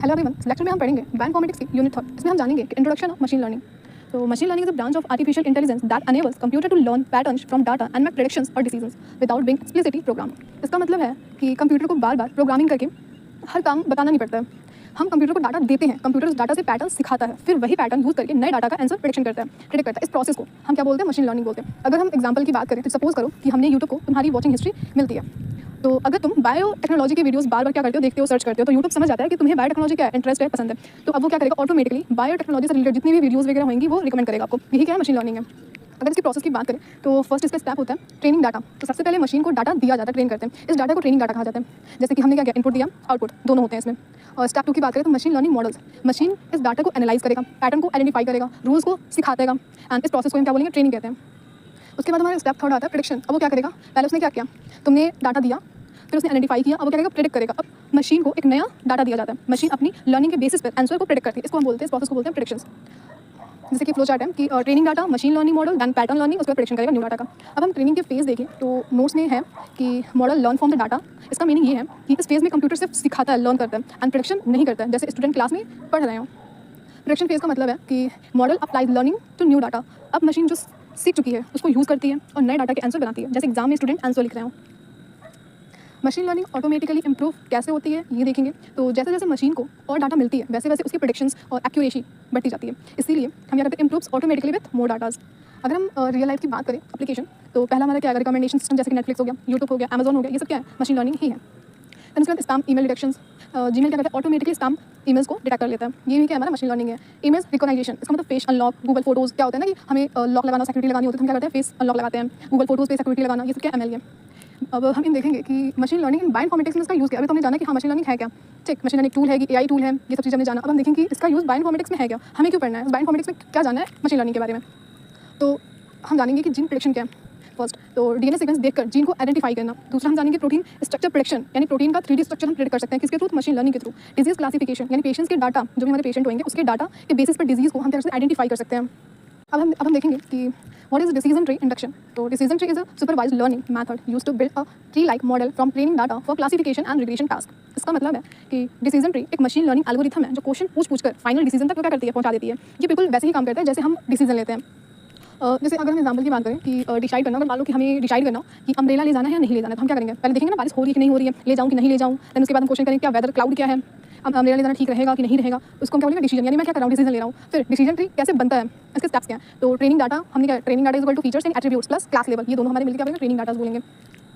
Hello everyone, इस lecture में हम पढ़ेंगे बायोइन्फॉर्मेटिक्स की यूनिट 3। इसमें हम जानेंगे कि इंट्रोडक्शन ऑफ मशीन लर्निंग। तो machine learning is a branch of artificial intelligence that enables computer to learn patterns from data and make predictions और decisions without being explicitly program. इसका मतलब है कि कंप्यूटर को बार बार प्रोग्रामिंग करके हर काम बताना नहीं पड़ता है। हम कंप्यूटर को डाटा देते हैं, कंप्यूटर उस डाटा से पैटर्न सिखाता है, फिर वही पैटर्न यूज करके नए डाटा का आंसर प्रेडिक्ट करता है। इस प्रोसेस को हम क्या बोलते हैं? मशीन लर्निंग बोलते हैं। अगर हम एग्जांपल की बात करें तो सपोज करो कि हमने यूट्यूब को तुम्हारी वॉचिंग हिस्ट्री मिलती है। तो अगर तुम बायो टेक्नोलॉजी की वीडियोस बार बार क्या करते हो, देखते हो, सर्च करते हो, तो यूट्यूब समझ जाता है कि तुम्हें बायो टेक्नोलॉजी क्या इंटरेस्ट है, पसंद है। तो अब वो क्या करेगा? ऑटोमेटिकली बायो टेक्नोलॉजी से रिलेटेड जितनी भी वीडियोस वगैरह होंगी वो रिकमेंड करेगा आपको। यही क्या है? मशीन लर्निंग है। अगर इसकी प्रोसेस की बात करें तो फर्स्ट इसका स्टेप होता है ट्रेनिंग डाटा। तो सबसे पहले मशीन को डाटा दिया जाता है, ट्रेन करते हैं। इस डाटा को ट्रेनिंग डाटा कहा जाता है। जैसे कि हमने क्या किया, इनपुट दिया, आउटपुट दोनों होते हैं इसमें। और स्टेप 2 की बात करें तो मशीन लर्निंग मॉडल्स। मशीन इस डाटा को एनालाइज करेगा, पैटर्न को आइडेंटिफाई करेगा, रूल्स को सिखाएगा, एंड इस प्रोसेस को हम क्या बोलेंगे? ट्रेनिंग कहते हैं। उसके बाद हमारा स्टेप 3 आता है प्रेडिक्शन। अब वो क्या करेगा? पहले उसने क्या किया, तुमने डाटा दिया, फिर उसने आइडेंटिफाई किया, अब वो क्या करेगा? प्रेडिक्ट करेगा। अब मशीन को एक नया डाटा दिया जाता है, मशीन अपनी लर्निंग के बेसिस पर आंसर को प्रेडिक्ट करती है। इसको हम बोलते हैं, इस प्रोसेस को बोलते हैं प्रेडिक्शंस। जैसे कि फ्लो चार्ट है कि training data, machine learning model, then pattern learning, उसके बाद प्रेडिक्शन करेगा न्यू डाटा का। अब हम ट्रेनिंग के फेज देखें तो नोट्स में है कि model learn from the data. इसका मीनिंग ये है कि इस फेज में कंप्यूटर सिर्फ सिखाता है, लर्न करता है, एंड प्रेडिक्शन नहीं करता है, जैसे स्टूडेंट क्लास में पढ़ रहे हो। प्रेडिक्शन फेज का मतलब है कि model applies learning to new data. अब मशीन जो सीख चुकी है उसको यूज़ करती है और नए डाटा के आंसर बनाती है, जैसे एग्जाम में स्टूडेंट आंसर लिख रहे हो। मशीन लर्निंग ऑटोमेटिकली इंप्रूव कैसे होती है ये देखेंगे। तो जैसे जैसे मशीन को और डाटा मिलती है वैसे वैसे उसकी प्रेडिक्शंस और एक्यूरेसी बढ़ती जाती है। इसीलिए हम क्या करते हैं? Improves automatically with more datas. अगर हम रियल लाइफ की बात करें एप्लीकेशन, तो पहला हमारा क्या है? रिकमेंडेशन सिस्टम, जैसे कि नेटफ्लिक्स हो गया, यूट्यूब हो गया, अमेजोन हो गया, ये सब क्या है? मशीन लर्निंग ही है। देन उसके बाद स्पैम ईमेल डिटेक्शंस। जीमेल क्या करता है? ऑटोमेटिकली स्पैम ईमेल्स को डिटेक्ट कर लेता है। ये भी क्या है? हमारा मशीन लर्निंग है। इमेज रिकॉग्निशन, इसका मतलब फेस अनलॉक। गूगल फोटोज क्या होता है ना कि हमें लॉक लगाना, सिक्योरिटी लगानी होती है, तो हम क्या करते हैं? फेस अनलॉक लगाते हैं। गूगल फोटोज पे सिक्योरिटी लगाना, ये सब क्या ML है। अब हम इन देखेंगे कि मशीन लर्निंग इन बायोइन्फॉर्मेटिक्स में इसका यूज़ किया। अभी तो हमने जाना कि हाँ मशीन लर्निंग है क्या, ठीक, मशीन लर्निंग टूल है कि AI टूल है, ये सब चीज़ हमने जाना। अब हम देखेंगे कि इसका यूज़ बायोइन्फॉर्मेटिक्स में है क्या, हमें क्यों पढ़ना है, बायोइन्फॉर्मेटिक्स में क्या जाना है मशीन लर्निंग के बारे में। तो हम जानेंगे कि जीन प्रेडिक्शन क्या है फर्स्ट, तो DNA सीक्वेंस देखकर जीन को आइडेंटिफाई करना। दूसरा हम जानेंगे प्रोटीन स्ट्रक्चर प्रेडिक्शन, यानी प्रोटीन का 3D स्ट्रक्चर हम प्रेडिक्ट कर सकते हैं किसके थ्रू? मशीन लर्निंग के थ्रू। डिजीज क्लासिफिकेशन, यानी पेशेंट्स के डाटा, जो भी हमारे पेशेंट होंगे उसके डाटा के बेसिस पर डिजीज को हम कैसे आइडेंटिफाई कर सकते हैं। अब हम देखेंगे कि what is decision tree induction. तो decision tree is a supervised learning method used to build a tree like model from training data for classification and regression task. इसका मतलब है कि डिसीजन ट्री एक मशीन लर्निंग एल्गोरिथम है जो question पूछ कर फाइनल डिसीजन तक क्या करती है? पहुंचा देती है। ये बिल्कुल वैसे ही काम करता है जैसे हम डिसीजन लेते हैं। जैसे अगर हम एग्जाम्पल की बात करें कि डिसाइड करना, अगर मान लो कि हमें डिसाइड करना कि अम्ब्रेला ले जाना है या नहीं ले जाना है, तो हम क्या करेंगे? पहले देखेंगे ना बारिश हो रही है कि नहीं हो रही है, ले जाऊँ कि नहीं ले जाऊँ। देन उसके बाद हम क्वेश्चन करेंगे क्या वेदर क्लाउड क्या है, अब अम्ब्रेला ले जाना ठीक रहेगा कि नहीं रहेगा। उसको हम क्या बोलेंगे? डिसीजन, यानी मैं क्या कर रहा हूँ? डिसीजन ले रहा हूँ। फिर डिसीजन ट्री कैसे बनता है, इसके स्टेप्स क्या हैं? तो ट्रेनिंग डाटा, हमने क्या, training data is equal to features and attributes plus class level, ये दोनों हमारे मिलकर क्या बोलेंगे? ट्रेनिंग डाटा बोलेंगे।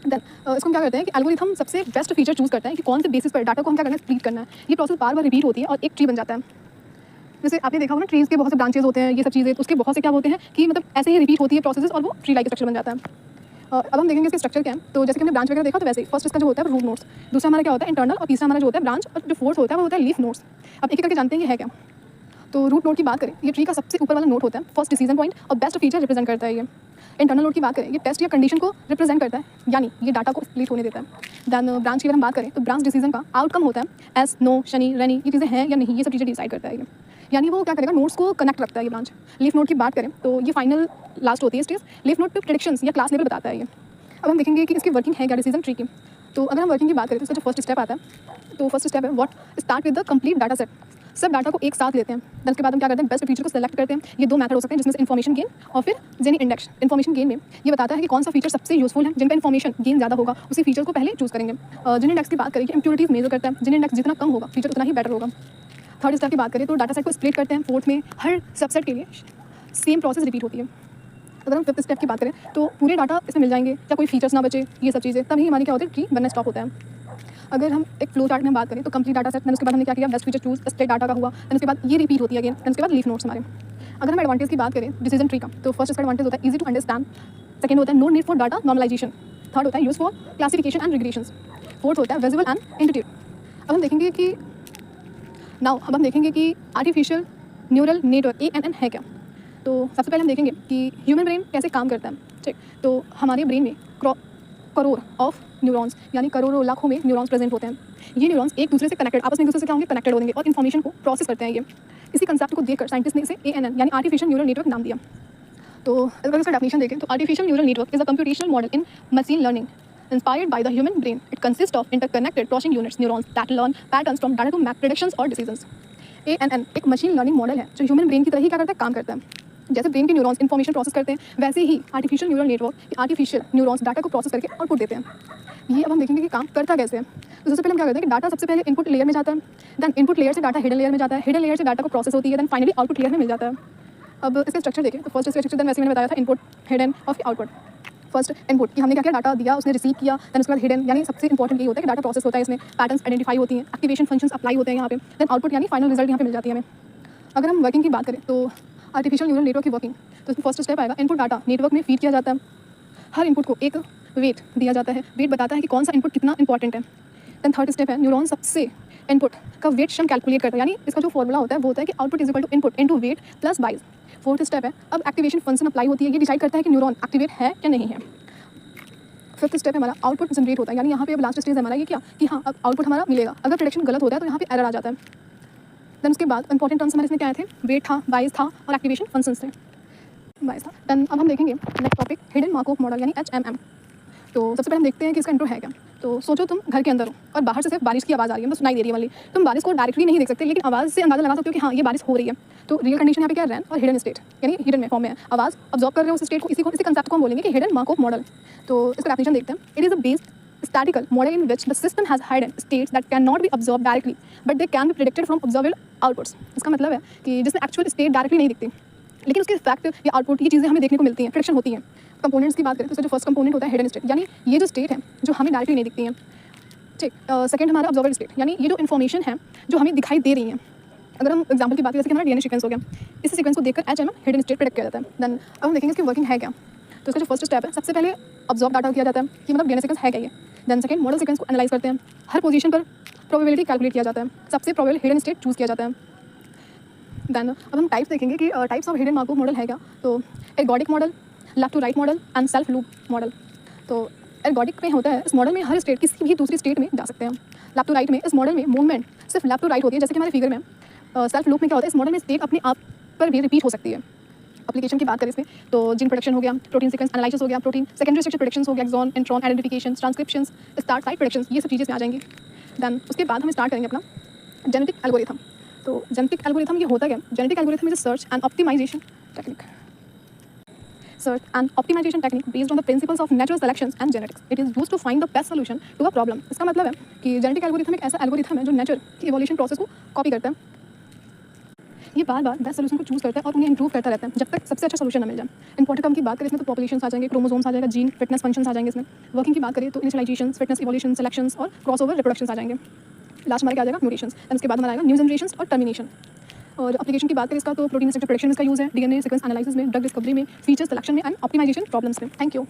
देन इसको हम क्या करते हैं कि एल्गोरिथम सबसे बेस्ट फीचर चूज करता है कि कौन से बेसिस पर डाटा को हम क्या करना है? स्प्लिट करना है। ये प्रोसेस बार बार रिपीट होती है और एक ट्री बन जाता है। जैसे आपने देखा होगा ना, ट्रीज के बहुत से ब्रांचेस होते हैं, ये सब चीज़ें, तो उसके बहुत से क्या होते हैं कि मतलब ऐसे ही रिपीट होती है प्रोसेस और वो ट्री लाइक स्ट्रक्चर बन जाता है। अब हम देखेंगे इसके स्ट्रक्चर क्या है। तो जैसे कि हमने ब्रांच वगैरह देखा, तो वैसे ही फर्स्ट इसका जो होता है रूट नोड्स, दूसरा हमारा क्या होता है? इंटरनल, और तीसरा हमारा जो होता है ब्रांच, और जो फोर्थ होता है वो होता है लीफ नोड्स। अब एक एक करके जानते हैं ये है क्या। तो रूट नोड की बात करें, ये ट्री का सबसे ऊपर वाला नोड होता है, फर्स्ट डिसीजन पॉइंट और बेस्ट फीचर रिप्रेजेंट करता है ये। इंटरनल नोड की बात करें, ये टेस्ट या कंडीशन को रिप्रेजेंट करता है, यानी ये डाटा को स्प्लिट होने देता है। देन ब्रांच की अगर हम बात करें तो ब्रांच डिसीजन का आउटकम होता है एस, नो, शनि, रनी, ये चीज़ें हैं या नहीं, ये सब चीज़ें डिसाइड करता है ये, यानी वो क्या करेगा? नोड्स को कनेक्ट रखता है ये ब्रांच। लीफ नोड की बात करें तो ये फाइनल लास्ट होती है स्टेज। लीफ नोड पे प्रेडिक्शंस या क्लास लेवल बताता है ये। अब हम देखेंगे कि इसकी वर्किंग है क्या डिसीजन ट्री की। तो अगर हम वर्किंग की बात करें तो इसका जो फर्स्ट स्टेप आता है, तो फर्स्ट स्टेप है what start with the complete data set. सब डाटा को एक साथ लेते हैं, देन उसके बाद हम क्या करते हैं? बेस्ट फीचर को सेलेक्ट करते हैं। ये दो मेथड हो सकते हैं, जिसमें से इन्फॉर्मेशन गेन और फिर जेनी इंडेक्स। इन्फॉर्मेशन गेन में ये बताता है कि कौन सा फीचर सबसे यूजफुल है, जिनका इन्फॉर्मेशन गेन ज़्यादा होगा उसी फीचर को पहले चूज करेंगे। जेनी इंडेक्स की बात करें कि इम्प्योरिटीज मेजर करता है, जेनी इंडेक्स जितना कम होगा फीचर उतना ही बेटर होगा। थर्ड स्टेप की बात करें तो डाटा सेट को स्प्लिट करते हैं, फोर्थ में हर सबसेट के लिए सेम प्रोसेस रिपीट होती है। अगर हम फिफ्थ स्टेप की बात करें तो पूरे डाटा इसमें मिल जाएंगे, या कोई फीचर्स ना बचे, ये सब चीज़ें, तभी हमारी क्या होती है? ट्री बनना स्टॉप होता है। अगर हम एक फ्लो चार्ट में बात करें तो कंप्लीट डाटा सेट, देन उसके बाद हमने क्या किया? Best feature choose, split data का हुआ, देन उसके बाद ये रिपीट होती है अगेन, देन उसके बाद लीफ नोट्स हमारे। अगर हम एडवांटेज की बात करें डिसीजन ट्री का, तो फर्स्ट इसका एडवांटेज होता है इजी टू अंडरस्टैंड, सेकंड होता है no need for data normalization, third होता है use for classification and regressions, fourth होता है विजुअल एंड इंट्यूटिव। अब हम देखेंगे कि आर्टिफिशियल न्यूरल नेटवर्क ANN है क्या। तो सबसे पहले हम देखेंगे कि ह्यूमन ब्रेन कैसे काम करता है, ठीक। तो हमारे ब्रेन में करोड़ ऑफ न्यूरॉन्स, यानी करोड़ों लाखों में न्यूरॉन्स प्रेजेंट होते हैं। ये न्यूरॉन्स एक दूसरे से कनेक्टेड, आपस में एक दूसरे से क्या होंगे? कनेक्टेड होंगे और इन्फॉर्मेशन को प्रोसेस करते हैं ये। इसी कंसेप्ट को देखकर साइंटिस्ट ने इसे ANN यानी आर्टिफिशियल न्यूरल नेटवर्क नाम दिया। तो अगर इसका डेफिनेशन देखें तो artificial neural network is a computational model in machine learning Inspired by the human brain, it consists of interconnected processing units, neurons that learn patterns from data to make predictions or decisions. ANN एक machine learning model है जो human brain की तरह ही क्या करता है, काम करता है। जैसे ब्रेन के न्यूरॉन्स इन्फॉर्मेशन प्रोसेस करते हैं, वैसे ही artificial neural network artificial neurons data को प्रोसेस करके आउटपुट देते हैं। ये अब हम देखेंगे कि काम करता कैसे है। तो सबसे पहले हम क्या करते हैं कि डाटा सबसे पहले इनपुट लेयर में जाता है, देन इनपुट लेयर से डाटा हिडन लेयर में जाता है, हिडन लेयर से डाटा को प्रोसेस होती है, देन फाइनली आउटपुट लेयर में मिल जाता है। अब इसका स्ट्रक्चर देखें तो फर्स्ट स्ट्रक्चर देन वैसे मैंने बताया था, इनपुट हिडन और फिर आउटपुट। फर्स्ट इनपुट कि हमने क्या किया, डाटा दिया, उसने रिसीव किया, देन उसके बाद हिडन यानी सबसे इंपॉर्टेंट ये होता है कि डाटा प्रोसेस होता है, इसमें पैटर्न्स आइडेंटिफाई होती हैं, एक्टिवेशन फंक्शंस अप्लाई होते हैं यहाँ पे, देन आउटपुट यानी फाइनल रिजल्ट यहाँ पे मिल जाती है हमें। अगर हम वर्किंग की बात करें तो आर्टिफिशियल न्यूरल नेटवर्क की वर्किंग, तो इसमें फर्स्ट स्टेप आएगा, इनपुट डाटा नेटवर्क में फीड किया जाता है। हर इनपुट को एक वेट दिया जाता है, वेट बताता है कि कौन सा इनपुट कितना इंपॉर्टेंट है। देन थर्ड स्टेप है, न्यूरॉन सबसे इनपुट का वेट सम कैलकुलेट करता है, यानी इसका जो फॉर्मूला होता है वो होता है कि output is equal to input into weight plus bias. Fourth step है, अब एक्टिवेशन फंक्शन अप्लाई होती है, ये डिसाइड करता है कि न्यूरॉन एक्टिवेट है या नहीं है। फिफ्थ स्टेप है हमारा, आउटपुट जनरेट होता है, यानी यहाँ पे अब लास्ट स्टेज है हमारा ये क्या कि हाँ अब आउटपुट हमारा मिलेगा। अगर प्रेडिक्शन गलत होता है तो यहाँ पे एरर आ जाता है। देन उसके बाद इंपॉर्टेंट टर्म्स हमारे इसमें क्या आए थे, वेट था, बाइस था और एक्टिवेशन फंक्शंस थे, बाइस था। देन अब हम देखेंगे next topic, hidden Markov model यानी HMM। तो सबसे पहले हम देखते हैं कि इसका इंट्रो है क्या। तो सोचो तुम घर के अंदर हो और बाहर से सिर्फ बारिश की आवाज़ आ रही है, मतलब सुनाई दे रही है वाली। तुम बारिश को डायरेक्टली नहीं देख सकते, लेकिन आवाज़ से अंदाजा लगा सकते हो कि हाँ ये बारिश हो रही है। तो रियल कंडीशन यहाँ पे क्या है, रैन और हिडन स्टेट, यानी हिडन में फॉर्म में है, आवाज़ ऑब्जॉर्व कर रहे हो उस स्टेट को, इसी कंसेप्ट को हम बोलेंगे कि हिडन मार्कोव मॉडल। तो इसका डेफिनेशन देखते हैं, it is a based statistical model in which the system has hidden states that cannot be observed directly but they can be predicted from observable outputs। इसका मतलब है कि जिसमें एक्चुअल स्टेट डायरेक्टली नहीं दिखती, लेकिन उसके फैक्ट या आउटपुट ये चीज़ें हमें देखने को मिलती हैं, प्रेडिक्शन होती हैं। कंपोनेंट्स की बात करें तो जो फर्स्ट कंपोनेंट होता है हिडन स्टेट, यानी ये जो स्टेट है जो हमें डायरेक्टली नहीं दिखती हैं, ठीक। सेकंड हमारा ऑब्जर्वेबल स्टेट, यानी ये जो इन्फॉर्मेशन है जो हमें दिखाई दे रही है। अगर हम एग्जाम्पल की बात करें, जैसे कि हमारा DNA सीक्वेंस हो गया, इस सीक्वेंस को देखकर HMM हिडन स्टेट प्रेडिक्ट किया जाता है। देन अब हम देखेंगे इसकी वर्किंग है क्या। तो इसका जो फर्स्ट स्टेप है, सबसे पहले ऑब्जर्व डाटा किया जाता है कि मतलब DNA सीक्वेंस है क्या ये। देन सेकंड मॉडल सीक्वेंस को एनालाइज करते हैं, हर पोजीशन पर प्रोबेबिलिटी कैलकुलेट किया जाता है, सबसे प्रोबेबल हिडन स्टेट चूज़ किया जाता है। देन अब हम टाइप्स देखेंगे कि types of hidden Markov model है क्या। तो ergodic model, left to right model and self loop model. तो एर्गोडिक में होता है, इस मॉडल में हर स्टेट किसी भी दूसरी स्टेट में जा सकते हैं। लेफ्ट टू राइट में इस मॉडल में मूवमेंट सिर्फ लेफ्ट टू राइट होती है, जैसे कि हमारे फिगर में। सेल्फ लूप में क्या होता है, इस मॉडल में स्टेट अपने आप पर भी रिपीट हो सकती है। एप्लीकेशन की बात करें इसमें तो जीन प्रोडक्शन हो गया, प्रोटीन सीक्वेंस एनालिसिस हो गया, प्रोटीन सेकेंडरी स्ट्रक्चर प्रेडिक्शंस हो गया, exon intron identification, transcriptions, start site predictions, ये सब चीज़ें इसमें आ जाएंगी। देन उसके बाद हम स्टार्ट करेंगे अपना जेनेटिक एल्गोरिथम। तो जेनेटिक एल्गोरिथम ये होता क्या, genetic algorithm is a search and optimization technique, search and optimization technique based on the principles of natural selections and genetics. It is used to find the best solution to a problem. इसका मतलब है कि genetic algorithm एक ऐसा algorithm है जो nature की evolution process को कॉपी करता है। ये बार बार बेस्ट सोल्यूशन को चूज़ करता है और उन्हें इंप्रूव करता रहता है जब तक सबसे अच्छा सोल्यूशन ना मिल जाए। इंपॉर्टेंट टर्म की बात करें इसमें तो पॉपुलेशंस आ जाएंगे, क्रोमोसोम्स आ जाएगा, जीन फिटनेस फंक्शंस आ जाएंगे इसमें। वर्किंग की बात करें तो इनिशियलाइजेशन, फिटनेस इवोल्यूशन, सिलेक्शंस और क्रॉसओवर रिप्रोडक्शंस आ जाएंगे। लास्ट हमारे क्या आ जाएगा, म्यूटेशंस। देन उसके बाद हमारा आएगा न्यू जनरेशंस और टर्मिनेशन। और एप्लीकेशन की बात करें इसका तो प्रोटीन स्ट्रक्चर प्रेडिक्शन इसका यूज़ है, DNA सीक्वेंस एनालिसिस में, ड्रग डिस्कवरी में, फीचर सिलेक्शन में एंड ऑप्टिमाइजेशन प्रॉब्लम्स में। Thank you.